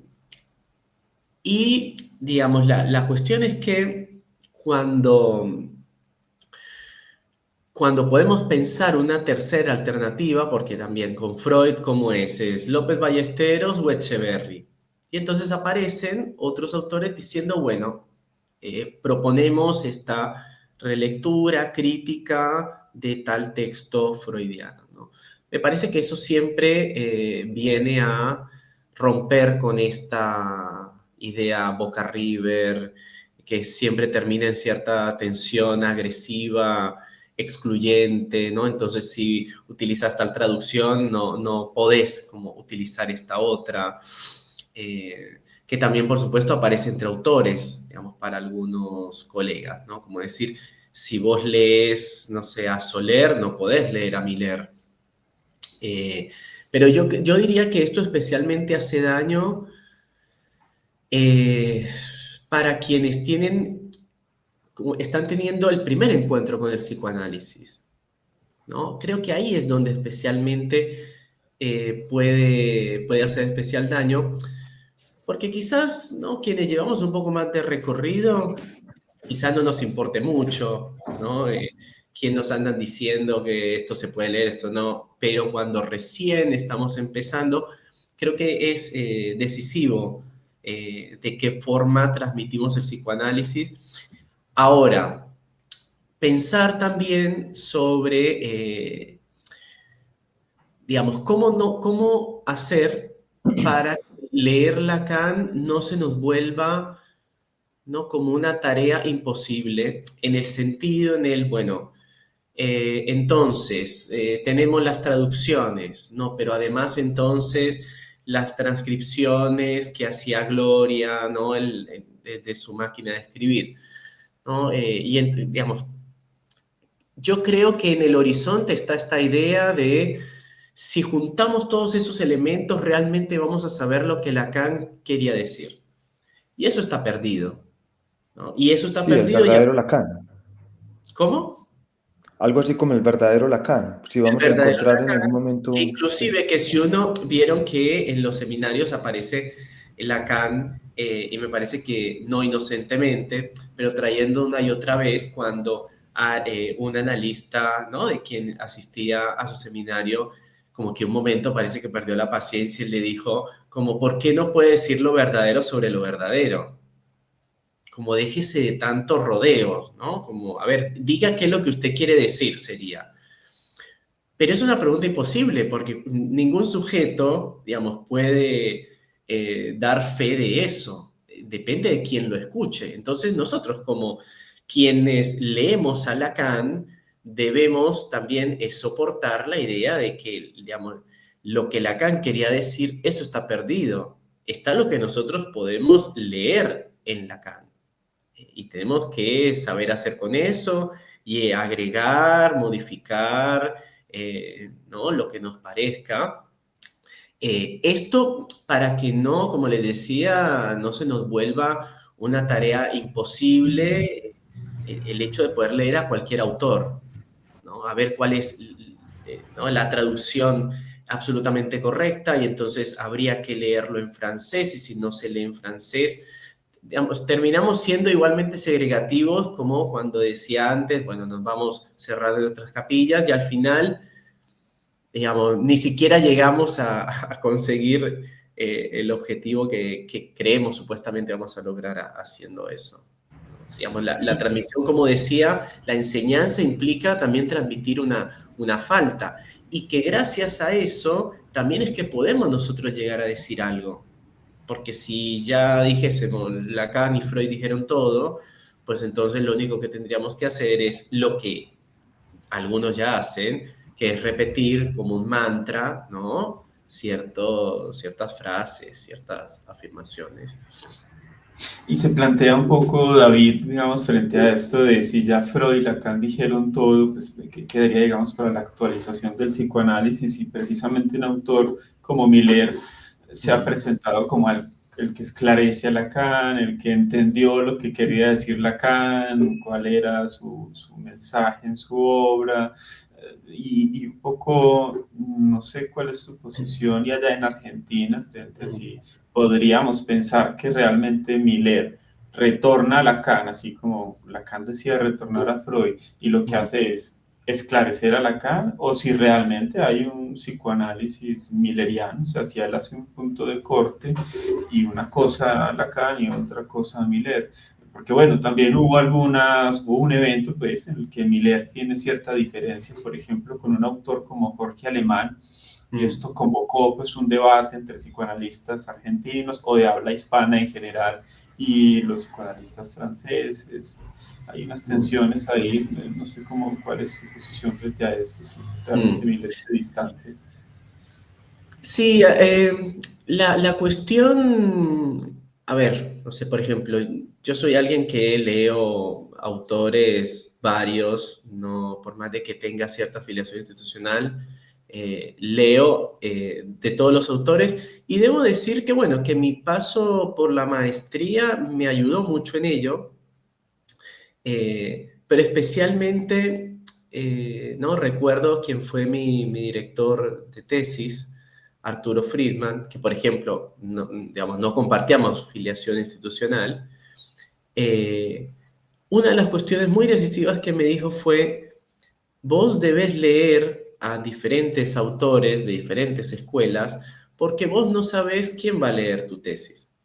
y, digamos, la cuestión es que cuando, cuando podemos pensar una tercera alternativa, porque también con Freud, ¿cómo es? ¿Es López Ballesteros o Echeverry? Y entonces aparecen otros autores diciendo, bueno, proponemos esta relectura crítica de tal texto freudiano, ¿no? Me parece que eso siempre viene a romper con esta idea Boca River, que siempre termina en cierta tensión agresiva, excluyente, ¿no? Entonces, si utilizas tal traducción, no podés como utilizar esta otra. Que también, por supuesto, aparece entre autores, digamos, para algunos colegas, ¿no? Como decir, si vos lees, no sé, a Soler, no podés leer a Miller. Pero yo diría que esto especialmente hace daño eh, para quienes están teniendo el primer encuentro con el psicoanálisis, ¿no? Creo que ahí es donde especialmente puede hacer especial daño, porque quizás, ¿no? Quienes llevamos un poco más de recorrido, quizás no nos importe mucho, ¿no? Quién nos andan diciendo que esto se puede leer, esto no, pero cuando recién estamos empezando, creo que es decisivo de qué forma transmitimos el psicoanálisis. Ahora, pensar también sobre, digamos, cómo hacer para que leer Lacan no se nos vuelva ¿no? Como una tarea imposible en el sentido, bueno, entonces tenemos las traducciones, ¿no? Pero además entonces las transcripciones que hacía Gloria, ¿no? Desde su máquina de escribir, ¿no? Digamos, yo creo que en el horizonte está esta idea de si juntamos todos esos elementos, realmente vamos a saber lo que Lacan quería decir. Y eso está perdido, ¿no? Y eso está Sí, el perdido ya. verdadero Lacan. ¿Cómo? Algo así como el verdadero Lacan. Si El vamos a verdadero encontrar en algún Lacan, que momento, sí. inclusive que si uno vieron que en los seminarios aparece Lacan, y me parece que no inocentemente, pero trayendo una y otra vez cuando un analista, ¿no? De quien asistía a su seminario, como que un momento parece que perdió la paciencia y le dijo, como, ¿por qué no puede decir lo verdadero sobre lo verdadero? Como déjese de tanto rodeo, ¿no? Como, a ver, diga qué es lo que usted quiere decir, sería. Pero es una pregunta imposible porque ningún sujeto, digamos, puede dar fe de eso. Depende de quién lo escuche. Entonces nosotros como quienes leemos a Lacan debemos también soportar la idea de que, digamos, lo que Lacan quería decir, eso está perdido. Está lo que nosotros podemos leer en Lacan. Y tenemos que saber hacer con eso y agregar, modificar, ¿no? Lo que nos parezca. Esto para que no, como les decía, no se nos vuelva una tarea imposible el hecho de poder leer a cualquier autor, ¿no? A ver cuál es, ¿no? La traducción absolutamente correcta y entonces habría que leerlo en francés y si no se lee en francés, digamos, terminamos siendo igualmente segregativos como cuando decía antes, bueno, nos vamos cerrando nuestras capillas y al final, digamos, ni siquiera llegamos a conseguir el objetivo que creemos supuestamente vamos a lograr haciendo eso. Digamos, la Y, transmisión, como decía, la enseñanza implica también transmitir una falta y que gracias a eso también es que podemos nosotros llegar a decir algo. Porque si ya dijésemos, Lacan y Freud dijeron todo, pues entonces lo único que tendríamos que hacer es lo que algunos ya hacen, que es repetir como un mantra, ¿no? Ciertas frases, ciertas afirmaciones. y se plantea un poco, David, digamos, frente a esto de si ya Freud y Lacan dijeron todo, pues ¿qué quedaría, digamos, para la actualización del psicoanálisis? Y precisamente un autor como Miller se ha presentado como el que esclarece a Lacan, el que entendió lo que quería decir Lacan, cuál era su mensaje en su obra, y un poco, no sé cuál es su posición y allá en Argentina, frente a si podríamos pensar que realmente Miller retorna a Lacan, así como Lacan decía retornar a Freud, y lo que hace es esclarecer a Lacan, o si realmente hay un psicoanálisis milleriano, o sea, si él hace un punto de corte y una cosa a Lacan y otra cosa a Miller. Porque bueno, también hubo un evento pues en el que Miller tiene cierta diferencia, por ejemplo, con un autor como Jorge Alemán, y esto convocó pues un debate entre psicoanalistas argentinos o de habla hispana en general y los psicoanalistas franceses. Hay unas tensiones ahí, no sé cuál es su posición frente a esto, si realmente Miller se distancia. Sí, la cuestión, a ver, no sé, por ejemplo, yo soy alguien que leo autores varios, no por más de que tenga cierta afiliación institucional, leo de todos los autores y debo decir que, bueno, que mi paso por la maestría me ayudó mucho en ello, pero especialmente, ¿no? Recuerdo quién fue mi director de tesis, Arturo Friedman, que por ejemplo, no, digamos, no compartíamos filiación institucional. Eh, una de las cuestiones muy decisivas que me dijo fue, vos debes leer a diferentes autores de diferentes escuelas porque vos no sabés quién va a leer tu tesis.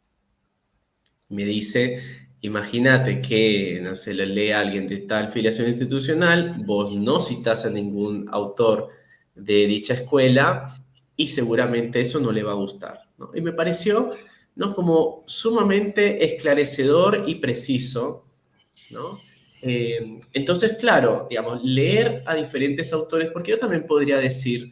Me dice, imagínate que, no sé, le lee a alguien de tal filiación institucional, vos no citás a ningún autor de dicha escuela y seguramente eso no le va a gustar, ¿no? Y me pareció ¿no? Como sumamente esclarecedor y preciso, ¿no? Entonces, claro, digamos, leer a diferentes autores, porque yo también podría decir,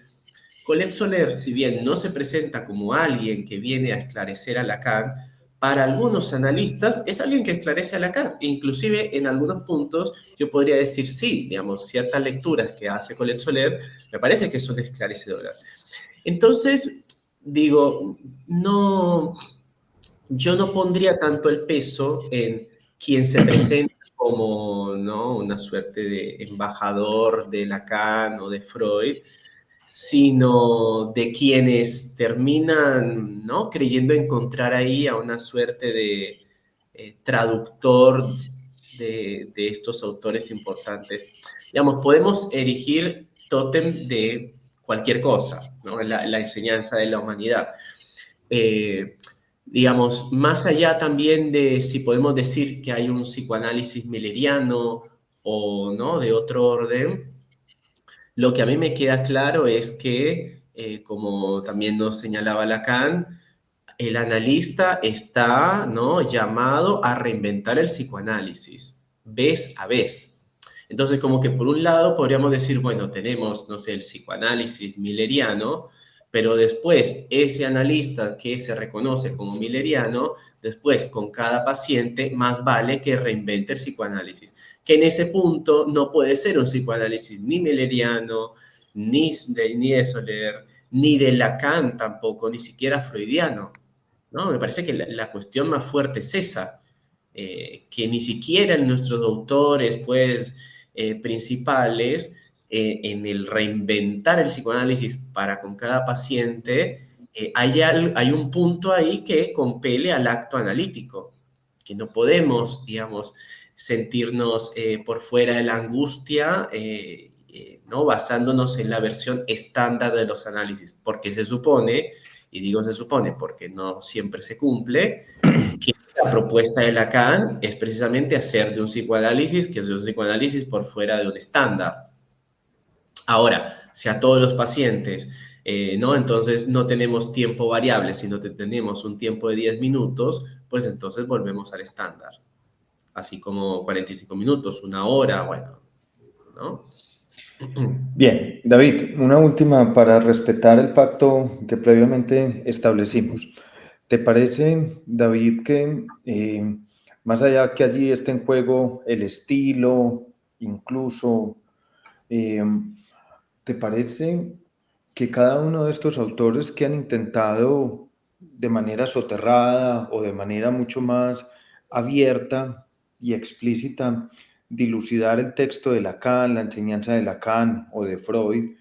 Colette Soler, si bien no se presenta como alguien que viene a esclarecer a Lacan, para algunos analistas es alguien que esclarece a Lacan. Inclusive en algunos puntos yo podría decir sí, digamos, ciertas lecturas que hace Colette Soler me parece que son esclarecedoras. Entonces, digo, no, yo no pondría tanto el peso en quien se presenta como, ¿no?, una suerte de embajador de Lacan o de Freud, sino de quienes terminan, ¿no?, creyendo encontrar ahí a una suerte de traductor de estos autores importantes. Digamos, podemos erigir tótem de cualquier cosa, ¿no?, la enseñanza de la humanidad. Eh, digamos, más allá también de si podemos decir que hay un psicoanálisis milleriano o, ¿no?, de otro orden, lo que a mí me queda claro es que, como también nos señalaba Lacan, el analista está, ¿no?, llamado a reinventar el psicoanálisis, vez a vez. Entonces, como que por un lado podríamos decir, bueno, tenemos, no sé, el psicoanálisis milleriano, pero después ese analista que se reconoce como milleriano, después con cada paciente más vale que reinvente el psicoanálisis, que en ese punto no puede ser un psicoanálisis ni milleriano, ni de Soler, ni de Lacan tampoco, ni siquiera freudiano, ¿no? Me parece que la cuestión más fuerte es esa, que ni siquiera en nuestros autores, pues, principales, en el reinventar el psicoanálisis para con cada paciente, hay un punto ahí que compele al acto analítico, que no podemos, digamos, sentirnos por fuera de la angustia, ¿no?, basándonos en la versión estándar de los análisis, porque se supone, y digo se supone porque no siempre se cumple, que la propuesta de Lacan es precisamente hacer de un psicoanálisis, que es de un psicoanálisis por fuera de un estándar. Ahora, si a todos los pacientes, ¿no?, entonces no tenemos tiempo variable, sino que tenemos un tiempo de 10 minutos, pues entonces volvemos al estándar. Así como 45 minutos, una hora, bueno, ¿no? Bien, David, una última para respetar el pacto que previamente establecimos. ¿Te parece, David, que más allá que allí esté en juego el estilo, incluso, eh, ¿te parece que cada uno de estos autores que han intentado de manera soterrada o de manera mucho más abierta y explícita dilucidar el texto de Lacan, la enseñanza de Lacan o de Freud,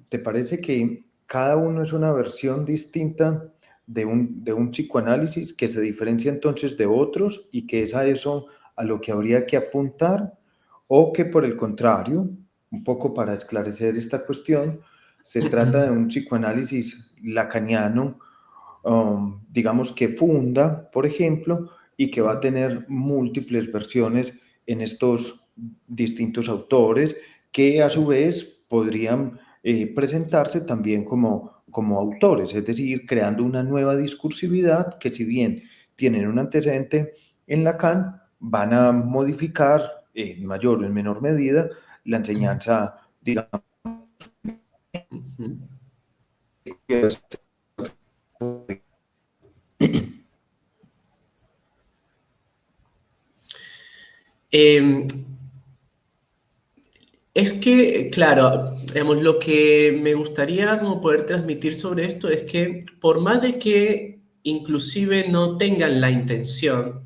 ¿te parece que cada uno es una versión distinta de un psicoanálisis que se diferencia entonces de otros y que es a eso a lo que habría que apuntar? ¿O que por el contrario, un poco para esclarecer esta cuestión, se trata de un psicoanálisis lacaniano, digamos que funda, por ejemplo, y que va a tener múltiples versiones en estos distintos autores que a su vez podrían presentarse también como autores, es decir, creando una nueva discursividad que si bien tienen un antecedente en Lacan, van a modificar en mayor o en menor medida la enseñanza, digamos, Es que, claro, digamos, lo que me gustaría como poder transmitir sobre esto es que por más de que inclusive no tengan la intención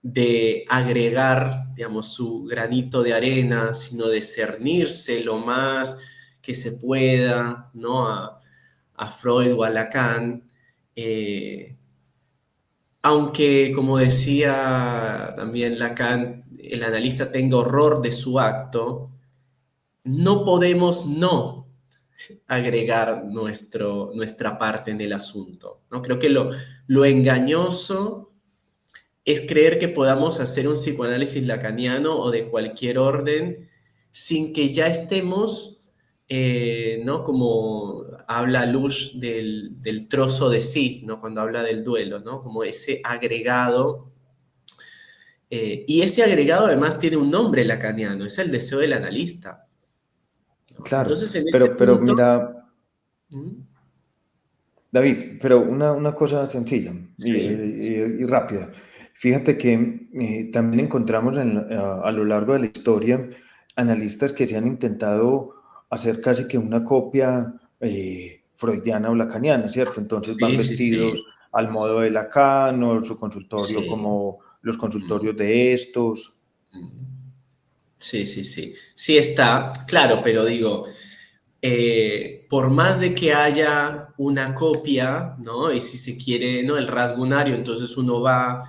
de agregar, digamos, su granito de arena, sino de cernirse lo más que se pueda, ¿no?, a Freud o a Lacan, eh, aunque, como decía también Lacan, el analista tenga horror de su acto, no podemos no agregar nuestra parte en el asunto, ¿no? Creo que lo engañoso es creer que podamos hacer un psicoanálisis lacaniano o de cualquier orden sin que ya estemos ¿no? Como habla Lush del trozo de sí, ¿no? Cuando habla del duelo, ¿no? Como ese agregado. Y ese agregado además tiene un nombre lacaniano, es el deseo del analista, ¿no? Claro, Entonces, en este pero punto... mira, ¿Mm? David, pero una cosa sencilla Sí, y rápida. Fíjate que también encontramos a lo largo de la historia analistas que se han intentado hacer casi que una copia freudiana o lacaniana, ¿cierto? Entonces van sí, sí, sí, vestidos al modo de Lacan o su consultorio sí. como los Mm, consultorios de estos. mm. Sí, sí, sí. Sí está, claro, pero digo, por más de que haya una copia, ¿no? Y si se quiere, ¿no? El rasgo unario, entonces uno va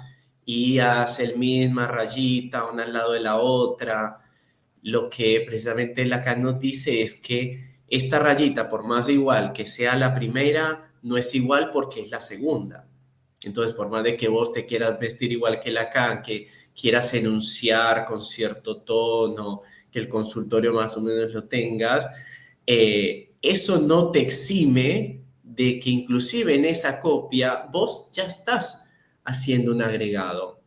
y hace el misma rayita, una al lado de la otra. Lo que precisamente Lacan nos dice es que esta rayita, por más de igual que sea la primera, no es igual porque es la segunda. Entonces, por más de que vos te quieras vestir igual que Lacan, que quieras enunciar con cierto tono, que el consultorio más o menos lo tengas, eso no te exime de que inclusive en esa copia vos ya estás haciendo un agregado.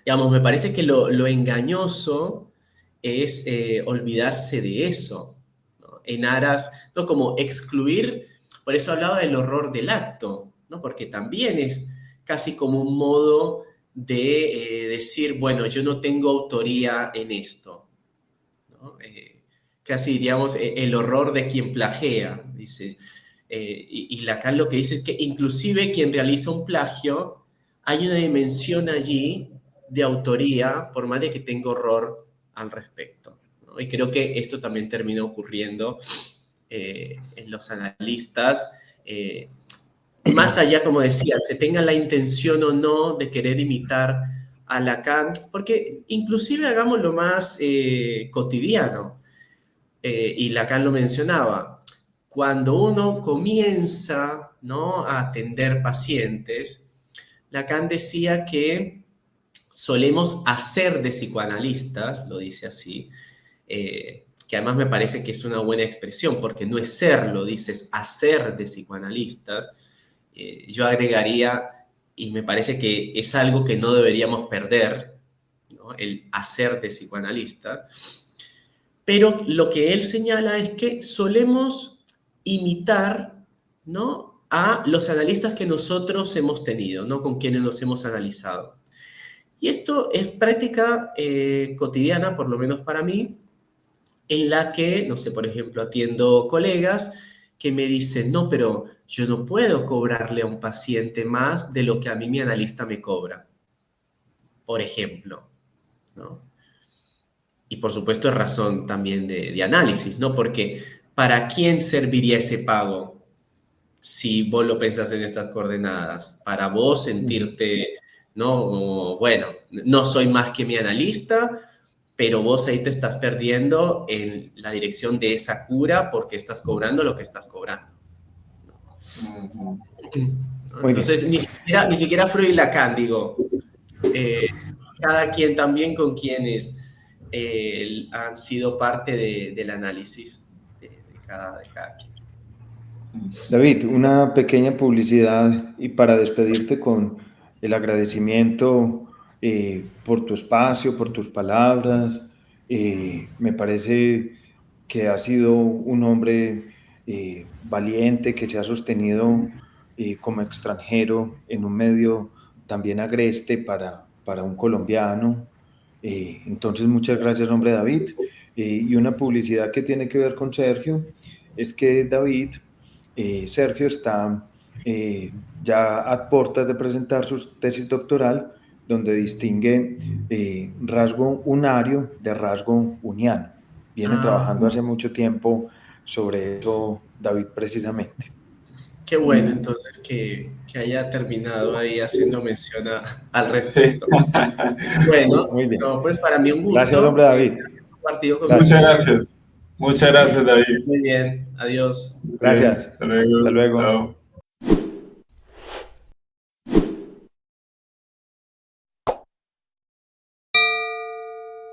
Digamos, me parece que lo engañoso es olvidarse de eso, ¿no? En aras, ¿no? Como excluir, por eso hablaba del horror del acto, ¿no? Porque también es casi como un modo de decir, bueno, yo no tengo autoría en esto, ¿no? Casi diríamos el horror de quien plagia, dice. Y Lacan lo que dice es que inclusive quien realiza un plagio, hay una dimensión allí de autoría, por más de que tenga horror al respecto, ¿no? Y creo que esto también termina ocurriendo en los analistas, más allá, como decía, se tenga la intención o no de querer imitar a Lacan, porque inclusive hagamos lo más cotidiano, y Lacan lo mencionaba, cuando uno comienza, ¿no? A atender pacientes, Lacan decía que solemos hacer de psicoanalistas, lo dice así, que además me parece que es una buena expresión, porque no es serlo, dices hacer de psicoanalistas. Yo agregaría, y me parece que es algo que no deberíamos perder, ¿no? El hacer de psicoanalista. Pero lo que él señala es que solemos imitar, ¿no? A los analistas que nosotros hemos tenido, ¿no? Con quienes nos hemos analizado. Y esto es práctica cotidiana, por lo menos para mí, en la que, no sé, por ejemplo, atiendo colegas que me dicen, no, pero yo no puedo cobrarle a un paciente más de lo que a mí mi analista me cobra, por ejemplo, ¿no? Y por supuesto es razón también de análisis, ¿no? Porque ¿para quién serviría ese pago si vos lo pensás en estas coordenadas? Para vos sentirte, ¿no? Como, bueno, no soy más que mi analista, pero vos ahí te estás perdiendo en la dirección de esa cura porque estás cobrando lo que estás cobrando. Ujú. ¿No? Muy bien. Entonces, ni siquiera Freud y Lacan, digo, eh, cada quien también con quienes han sido parte del análisis de cada quien. David, una pequeña publicidad y para despedirte con el agradecimiento por tu espacio, por tus palabras. Me parece que has sido un hombre valiente que se ha sostenido como extranjero en un medio también agreste para un colombiano. Entonces, muchas gracias, hombre David. Y una publicidad que tiene que ver con Sergio es que David Sergio está ya a puertas de presentar su tesis doctoral, donde distingue rasgo unario de rasgo uniano. Viene Ah, trabajando hace mucho tiempo sobre eso, David, precisamente. qué bueno entonces que haya terminado ahí haciendo mención al Sí. respecto. Bueno, Muy bien. no, pues para mí un Gracias, gusto hombre David. haber compartido con Gracias. Muchas ustedes. gracias. Muchas gracias, David. Muy bien, adiós. Bien, Gracias. hasta Hasta luego. luego. Chao.